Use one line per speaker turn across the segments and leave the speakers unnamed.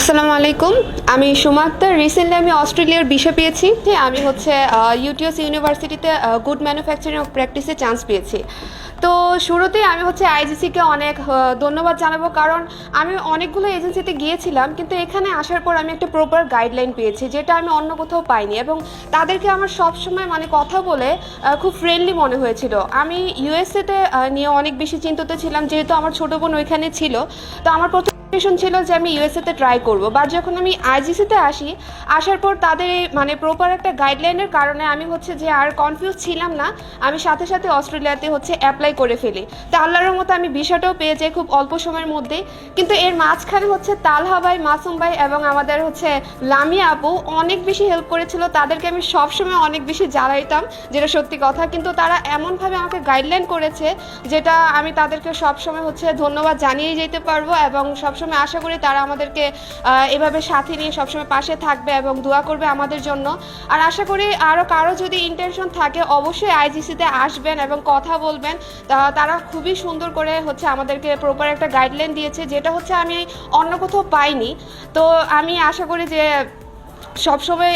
আসসালামু আলাইকুম। আমি সুমা আক্তার। রিসেন্টলি আমি অস্ট্রেলিয়ার ভিসা পেয়েছি। আমি হচ্ছে ইউটিএস ইউনিভার্সিটিতে গুড ম্যানুফ্যাকচারিং অফ প্র্যাকটিসে চান্স পেয়েছি। তো শুরুতেই আমি হচ্ছে আইজিসিকে অনেক ধন্যবাদ জানাবো, কারণ আমি অনেকগুলো এজেন্সিতে গিয়েছিলাম, কিন্তু এখানে আসার পর আমি একটা প্রপার গাইডলাইন পেয়েছি, যেটা আমি অন্য কোথাও পাইনি। এবং তাদেরকে আমার সবসময় মানে কথা বলে খুব ফ্রেন্ডলি মনে হয়েছিল। আমি ইউএসএতে নিয়ে অনেক বেশি চিন্তিত ছিলাম, যেহেতু আমার ছোটো বোন ওইখানে ছিল। তো আমার প্রথম ছিল যে আমি ইউএসএতে ট্রাই করব, বাট যখন আমি আইজিসিতে আসার পর তাদের এই মানে প্রপার একটা গাইডলাইনের কারণে আমি হচ্ছে যে আর কনফিউজ ছিলাম না। আমি সাথে সাথে অস্ট্রেলিয়াতে হচ্ছে অ্যাপ্লাই করে ফেলি। তো আল্লাহর মতো আমি ভিসাটাও পেয়ে যাই খুব অল্প সময়ের মধ্যেই। কিন্তু এর মাঝখানে হচ্ছে তালহা ভাই, মাসুম ভাই এবং আমাদের হচ্ছে লামিয়া আপু অনেক বেশি হেল্প করেছিল। তাদেরকে আমি সবসময় অনেক বেশি জ্বালাইতাম, যেটা সত্যি কথা। কিন্তু তারা এমনভাবে আমাকে গাইডলাইন করেছে, যেটা আমি তাদেরকে সবসময় হচ্ছে ধন্যবাদ জানিয়ে যেতে পারবো। এবং সবসময় আশা করি তারা আমাদেরকে এভাবে সাথে নিয়ে সবসময় পাশে থাকবে এবং দোয়া করবে আমাদের জন্য। আর আশা করি আরও কারো যদি ইন্টেনশন থাকে অবশ্যই আইজিসিতে আসবেন এবং কথা বলবেন। তারা খুবই সুন্দর করে হচ্ছে আমাদেরকে প্রপার একটা গাইডলাইন দিয়েছে, যেটা হচ্ছে আমি অন্য কোথাও পাইনি। তো আমি আশা করি যে সবসময়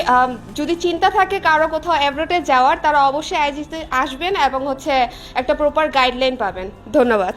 যদি চিন্তা থাকে কারো কোথাও অ্যাব্রোডে যাওয়ার, তারা অবশ্যই আইজিসিতে আসবেন এবং হচ্ছে একটা প্রপার গাইডলাইন পাবেন। ধন্যবাদ।